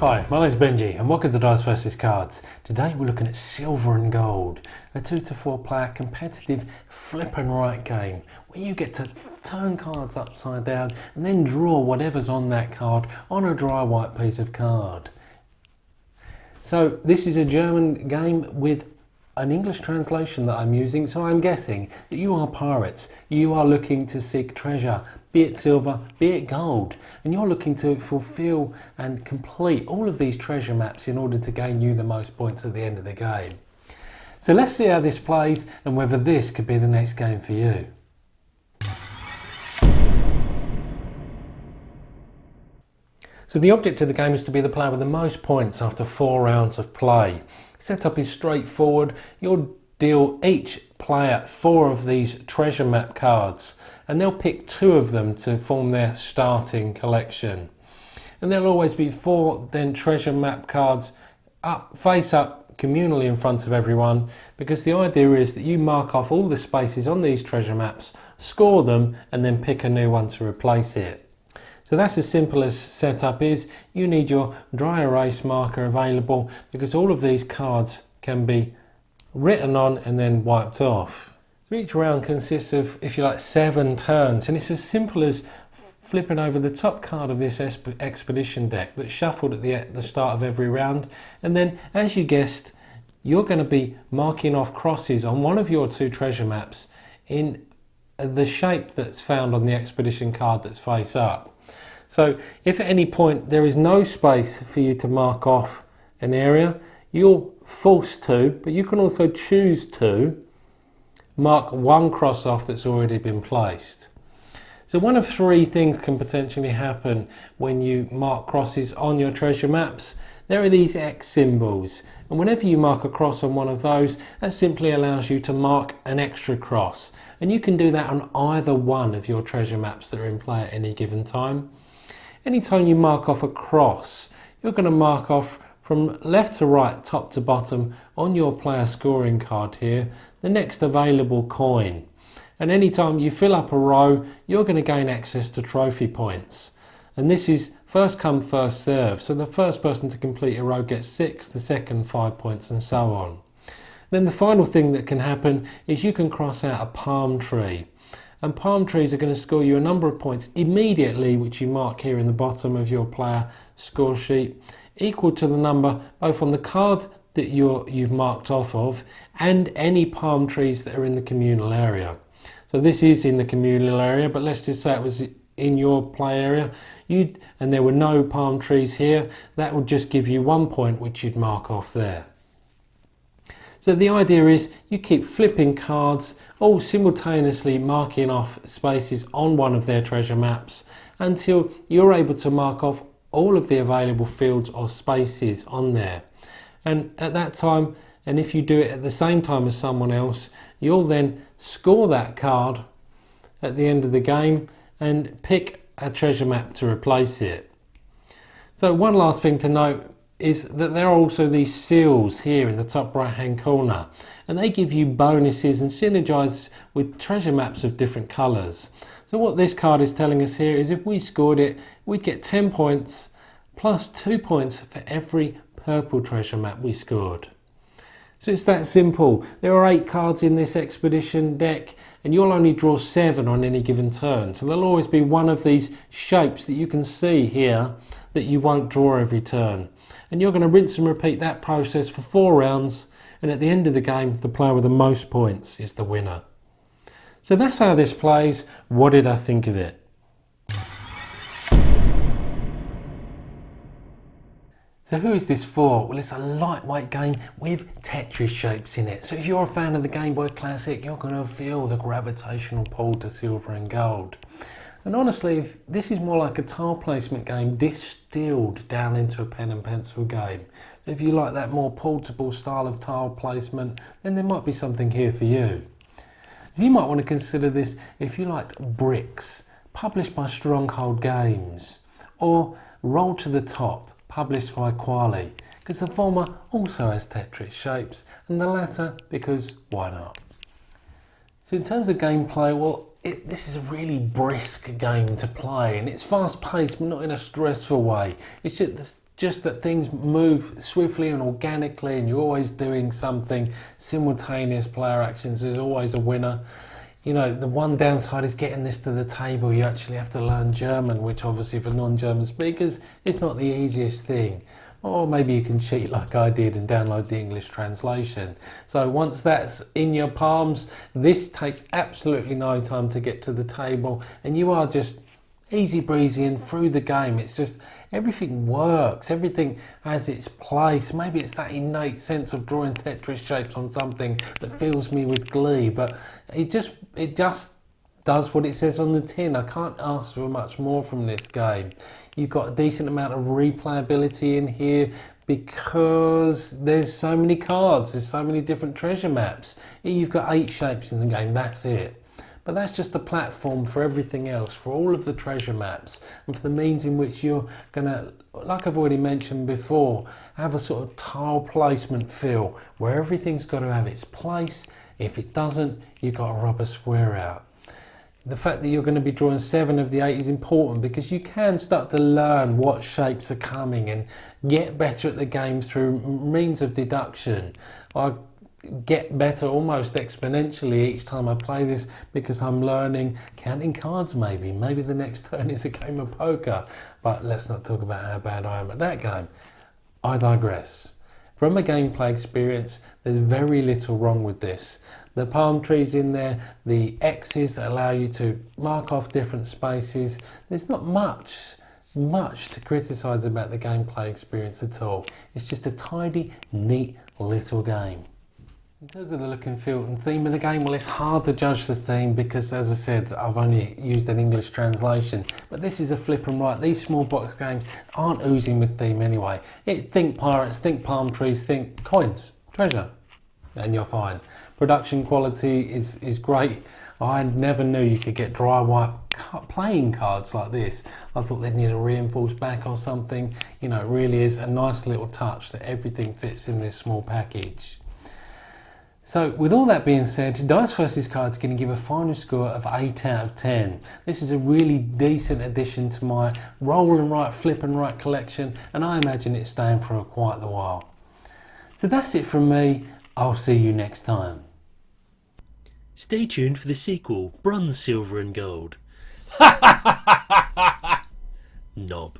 Hi, my name's Benji and welcome to Dice vs Cards. Today we're looking at Silver and Gold, a 2 to 4 player competitive flip and write game where you get to turn cards upside down and then draw whatever's on that card on a dry white piece of card. So this is a German game with an English translation that I'm using, so I'm guessing that you are pirates. You are looking to seek treasure, be it silver, be it gold, and you're looking to fulfill and complete all of these treasure maps in order to gain you the most points at the end of the game. So let's see how this plays and whether this could be the next game for you. So the object of the game is to be the player with the most points after 4 rounds of play. Setup is straightforward. You'll deal each player 4 of these treasure map cards and they'll pick 2 of them to form their starting collection. And there'll always be 4 then treasure map cards face up communally in front of everyone, because the idea is that you mark off all the spaces on these treasure maps, score them and then pick a new one to replace it. So that's as simple as setup is. You need your dry erase marker available because all of these cards can be written on and then wiped off. So each round consists of, if you like, 7 turns, and it's as simple as flipping over the top card of this expedition deck that's shuffled at the start of every round, and then, as you guessed, you're going to be marking off crosses on one of your 2 treasure maps in the shape that's found on the expedition card that's face up. So if at any point there is no space for you to mark off an area, you're forced to, but you can also choose to, mark one cross off that's already been placed. So one of 3 things can potentially happen when you mark crosses on your treasure maps. There are these X symbols, and whenever you mark a cross on one of those, that simply allows you to mark an extra cross. And you can do that on either one of your treasure maps that are in play at any given time. Anytime you mark off a cross, you're going to mark off from left to right, top to bottom on your player scoring card here, the next available coin. And anytime you fill up a row, you're going to gain access to trophy points. And this is first come, first serve. So the first person to complete a row gets 6, the second 5 points, and so on. Then the final thing that can happen is you can cross out a palm tree. And palm trees are going to score you a number of points immediately, which you mark here in the bottom of your player score sheet, equal to the number both on the card that you've marked off of and any palm trees that are in the communal area. So this is in the communal area, but let's just say it was in your play area and there were no palm trees here. That would just give you 1 point, which you'd mark off there. So the idea is you keep flipping cards, all simultaneously marking off spaces on one of their treasure maps until you're able to mark off all of the available fields or spaces on there. And at that time, and if you do it at the same time as someone else, you'll then score that card at the end of the game and pick a treasure map to replace it. So one last thing to note is that there are also these seals here in the top right hand corner, and they give you bonuses and synergize with treasure maps of different colours. So what this card is telling us here is if we scored it, we'd get 10 points plus 2 points for every purple treasure map we scored. So it's that simple. There are 8 cards in this expedition deck and you'll only draw 7 on any given turn. So there'll always be one of these shapes that you can see here that you won't draw every turn. And you're going to rinse and repeat that process for 4 rounds, and at the end of the game the player with the most points is the winner. So that's how this plays. What did I think of it? So who is this for? Well, it's a lightweight game with Tetris shapes in it. So if you're a fan of the Game Boy Classic, you're going to feel the gravitational pull to silver and gold. And honestly, if this is more like a tile placement game distilled down into a pen and pencil game. So if you like that more portable style of tile placement, then there might be something here for you. So you might want to consider this if you liked Bricks, published by Stronghold Games, or Roll to the Top, published by Quali, because the former also has Tetris shapes, and the latter because why not? So in terms of gameplay, well, this is a really brisk game to play, and it's fast paced but not in a stressful way. It's just just that things move swiftly and organically and you're always doing something. Simultaneous player actions is always a winner. You know, the one downside is getting this to the table. You actually have to learn German, which obviously for non-German speakers is not the easiest thing. Or maybe you can cheat like I did and download the English translation. So once that's in your palms, this takes absolutely no time to get to the table and you are just easy breezy and through the game. It's just everything works, everything has its place. Maybe it's that innate sense of drawing Tetris shapes on something that fills me with glee, but it just does what it says on the tin. I can't ask for much more from this game. You've got a decent amount of replayability in here because there's so many cards, there's so many different treasure maps. You've got 8 shapes in the game, that's it. But that's just the platform for everything else, for all of the treasure maps and for the means in which you're going to, like I've already mentioned before, have a sort of tile placement feel where everything's got to have its place. If it doesn't, you've got to rub a square out. The fact that you're going to be drawing 7 of the 8 is important because you can start to learn what shapes are coming and get better at the game through means of deduction. I get better almost exponentially each time I play this because I'm learning counting cards maybe. Maybe the next turn is a game of poker, but let's not talk about how bad I am at that game. I digress. From a gameplay experience, there's very little wrong with this. The palm trees in there, the X's that allow you to mark off different spaces. There's not much to criticise about the gameplay experience at all. It's just a tidy, neat little game. In terms of the look and feel and theme of the game, well, it's hard to judge the theme because, as I said, I've only used an English translation. But this is a flip and write. These small box games aren't oozing with theme anyway. Think pirates, think palm trees, think coins, treasure, and you're fine. Production quality is great. I never knew you could get dry white playing cards like this. I thought they'd need a reinforced back or something. You know, it really is a nice little touch that everything fits in this small package. So with all that being said, Dice vs Cards going to give a final score of 8 out of 10. This is a really decent addition to my roll and write, flip and write collection, and I imagine it's staying for quite a while. So that's it from me. I'll see you next time. Stay tuned for the sequel, Bronze, Silver and Gold. Knob.